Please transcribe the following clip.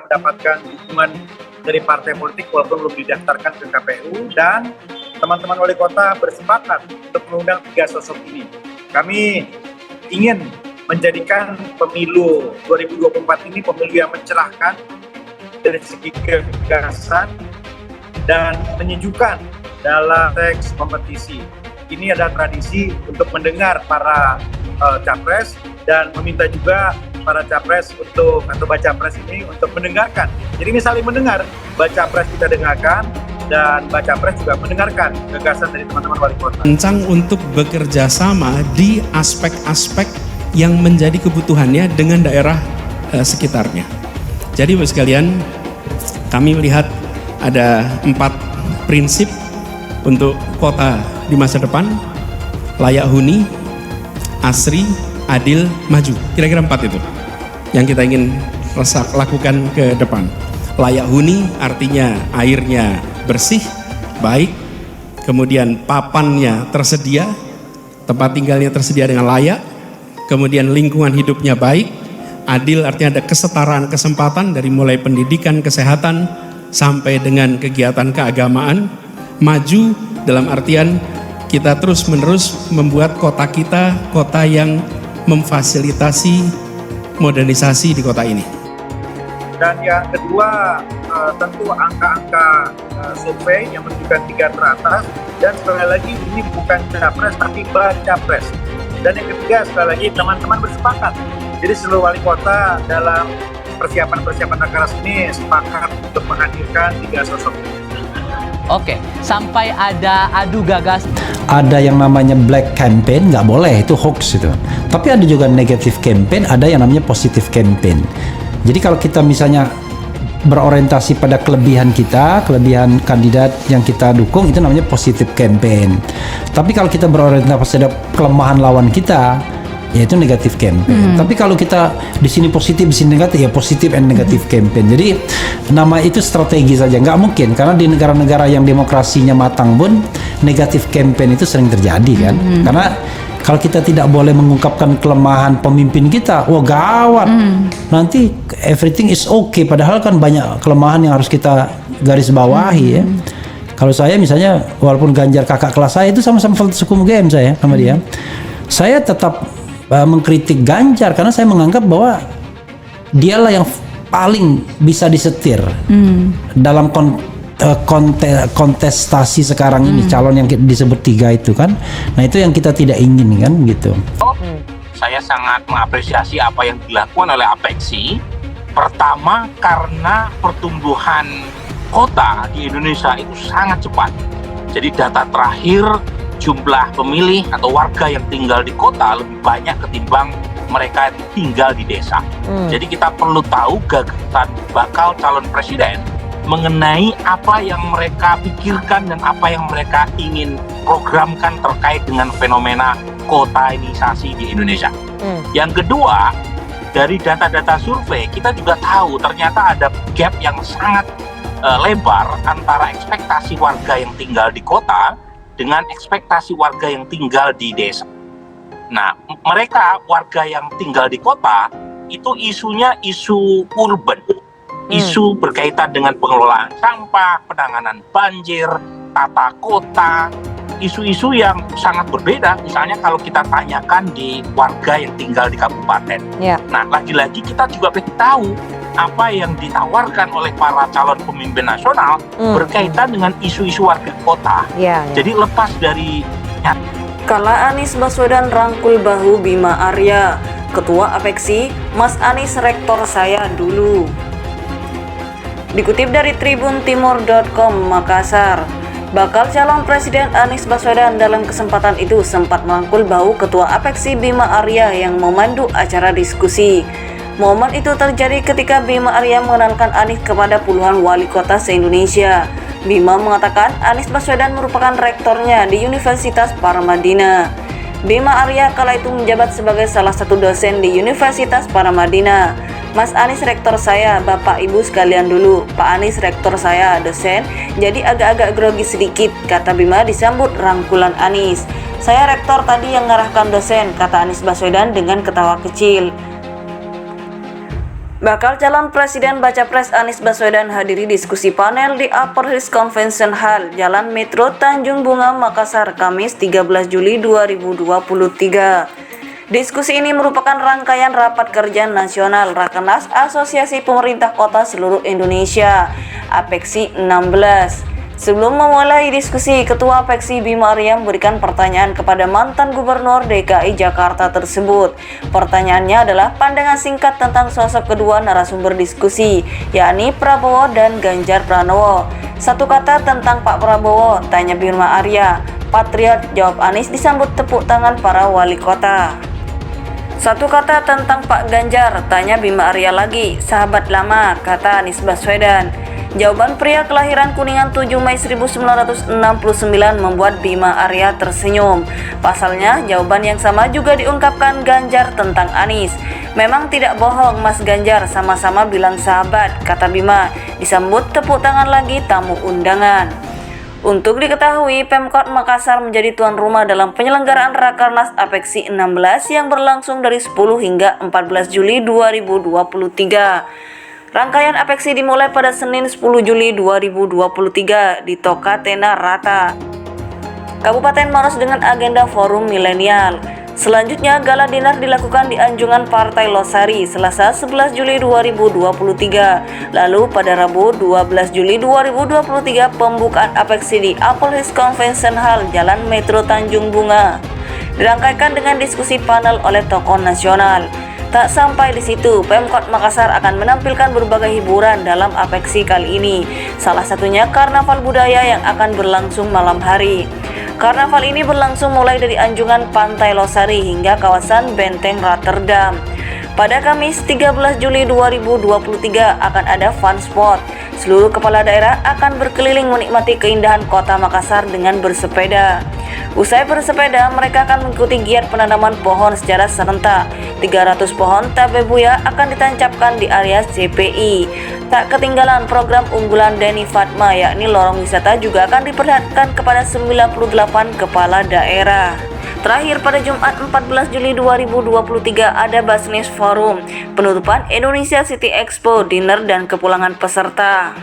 mendapatkan dukungan dari partai politik walaupun belum didaftarkan ke KPU, dan teman-teman wali kota bersepakat untuk mengundang 3 sosok ini. Kami ingin menjadikan pemilu 2024 ini pemilu yang mencerahkan dari segi gagasan dan menyejukkan dalam teks kompetisi. Ini adalah tradisi untuk mendengar para capres dan meminta juga para capres atau baca pres ini untuk mendengarkan. Jadi ini saling mendengar, baca pres kita dengarkan dan baca pres juga mendengarkan gagasan dari teman-teman wali kota. Rencang untuk bekerja sama di aspek-aspek yang menjadi kebutuhannya dengan daerah sekitarnya. Jadi Bapak sekalian, kami melihat ada 4 prinsip untuk kota di masa depan: layak huni, asri, adil, maju. Kira-kira 4 itu yang kita ingin lakukan ke depan. Layak huni artinya airnya bersih, baik, kemudian papannya tersedia, tempat tinggalnya tersedia dengan layak, kemudian lingkungan hidupnya baik. Adil artinya ada kesetaraan kesempatan dari mulai pendidikan, kesehatan, sampai dengan kegiatan keagamaan. Maju dalam artian kita terus-menerus membuat kota kita kota yang memfasilitasi modernisasi di kota ini. Dan yang kedua, tentu angka-angka survei yang menunjukkan 3 teratas, dan sekali lagi ini bukan capres tapi baca pres. Dan yang ketiga, sekali lagi teman-teman bersepakat. Jadi seluruh wali kota dalam persiapan Rakernas ini sepakat untuk menghadirkan 3 sosok. Oke, sampai ada adu gagas. Ada yang namanya black campaign, nggak boleh, itu hoax itu. Tapi ada juga negative campaign, ada yang namanya positive campaign. Jadi kalau kita misalnya berorientasi pada kelebihan kita, kelebihan kandidat yang kita dukung, itu namanya positive campaign. Tapi kalau kita berorientasi pada kelemahan lawan kita, yaitu negatif campaign. Tapi kalau kita di sini positif, di sini negatif, ya positif and negatif campaign. Jadi nama itu strategi saja, nggak mungkin, karena di negara-negara yang demokrasinya matang pun negatif campaign itu sering terjadi kan. Karena kalau kita tidak boleh mengungkapkan kelemahan pemimpin kita, wah gawat. Nanti everything is okay, padahal kan banyak kelemahan yang harus kita garis bawahi ya. Kalau saya misalnya, walaupun Ganjar kakak kelas saya, itu sama-sama fakultas hukum UGM saya sama dia, saya tetap mengkritik Ganjar karena saya menganggap bahwa dialah yang paling bisa disetir dalam kontestasi sekarang ini, calon yang disebut 3 itu kan. Nah itu yang kita tidak ingin kan gitu. Saya sangat mengapresiasi apa yang dilakukan oleh Apexi. Pertama karena pertumbuhan kota di Indonesia itu sangat cepat. Jadi data terakhir, jumlah pemilih atau warga yang tinggal di kota lebih banyak ketimbang mereka yang tinggal di desa. Jadi kita perlu tahu gagasan bakal calon presiden mengenai apa yang mereka pikirkan dan apa yang mereka ingin programkan terkait dengan fenomena kotainisasi di Indonesia. Yang kedua, dari data-data survei kita juga tahu ternyata ada gap yang sangat lebar antara ekspektasi warga yang tinggal di kota dengan ekspektasi warga yang tinggal di desa. Nah, mereka warga yang tinggal di kota itu isunya isu urban, isu berkaitan dengan pengelolaan sampah, penanganan banjir, tata kota, isu-isu yang sangat berbeda. Misalnya kalau kita tanyakan di warga yang tinggal di kabupaten. Nah, lagi-lagi kita juga pengen tahu apa yang ditawarkan oleh para calon pemimpin nasional berkaitan dengan isu-isu warga kota. Jadi lepas dari Kala Anies Baswedan rangkul bahu Bima Arya, Ketua Apexi, Mas Anies rektor saya dulu. Dikutip dari tribuntimur.com Makassar, bakal calon Presiden Anies Baswedan dalam kesempatan itu sempat merangkul bahu Ketua Apexi Bima Arya yang memandu acara diskusi. Momen itu terjadi ketika Bima Arya mengenalkan Anies kepada puluhan wali kota se-Indonesia. Bima mengatakan Anies Baswedan merupakan rektornya di Universitas Paramadina. Bima Arya kala itu menjabat sebagai salah satu dosen di Universitas Paramadina. Mas Anies rektor saya, Bapak Ibu sekalian dulu. Pak Anies rektor saya, dosen, jadi agak-agak grogi sedikit, kata Bima disambut rangkulan Anies. Saya rektor tadi yang ngarahkan dosen, kata Anies Baswedan dengan ketawa kecil. Bakal calon Presiden Baca Pres Anies Baswedan hadiri diskusi panel di Upper Hills Convention Hall, Jalan Metro Tanjung Bunga, Makassar, Kamis 13 Juli 2023. Diskusi ini merupakan rangkaian rapat kerja nasional Rakernas Asosiasi Pemerintah Kota Seluruh Indonesia (APEKSI 16). Sebelum memulai diskusi, Ketua APEKSI Bima Arya memberikan pertanyaan kepada mantan Gubernur DKI Jakarta tersebut. Pertanyaannya adalah pandangan singkat tentang sosok kedua narasumber diskusi, yakni Prabowo dan Ganjar Pranowo. Satu kata tentang Pak Prabowo, tanya Bima Arya. Patriot, jawab Anies disambut tepuk tangan para wali kota. Satu kata tentang Pak Ganjar, tanya Bima Arya lagi. Sahabat lama, kata Anies Baswedan. Jawaban pria kelahiran Kuningan 7 Mei 1969 membuat Bima Arya tersenyum. Pasalnya, jawaban yang sama juga diungkapkan Ganjar tentang Anies. Memang tidak bohong Mas Ganjar, sama-sama bilang sahabat, kata Bima. Disambut tepuk tangan lagi tamu undangan. Untuk diketahui, Pemkot Makassar menjadi tuan rumah dalam penyelenggaraan Rakernas APEKSI 16 yang berlangsung dari 10 hingga 14 Juli 2023. Rangkaian APEKSI dimulai pada Senin 10 Juli 2023 di Toka Tena Rata, Kabupaten Maros dengan agenda Forum Milenial. Selanjutnya, gala dinner dilakukan di Anjungan Partai Losari Selasa 11 Juli 2023. Lalu pada Rabu 12 Juli 2023 pembukaan APEKSI di Upper Hills Convention Hall, Jalan Metro Tanjung Bunga. Dirangkaikan dengan diskusi panel oleh tokoh nasional. Tak sampai di situ, Pemkot Makassar akan menampilkan berbagai hiburan dalam APEKSI kali ini. Salah satunya karnaval budaya yang akan berlangsung malam hari. Karnaval ini berlangsung mulai dari Anjungan Pantai Losari hingga kawasan Benteng Rotterdam. Pada Kamis 13 Juli 2023 akan ada fun spot. Seluruh kepala daerah akan berkeliling menikmati keindahan kota Makassar dengan bersepeda. Usai bersepeda, mereka akan mengikuti giat penanaman pohon secara serentak. 300 pohon tabebuya akan ditancapkan di area CPI. Tak ketinggalan program unggulan Denny Fatma, yakni lorong wisata juga akan diperlihatkan kepada 98 kepala daerah. Terakhir pada Jumat 14 Juli 2023 ada Basnis Forum, penutupan Indonesia City Expo, dinner dan kepulangan peserta.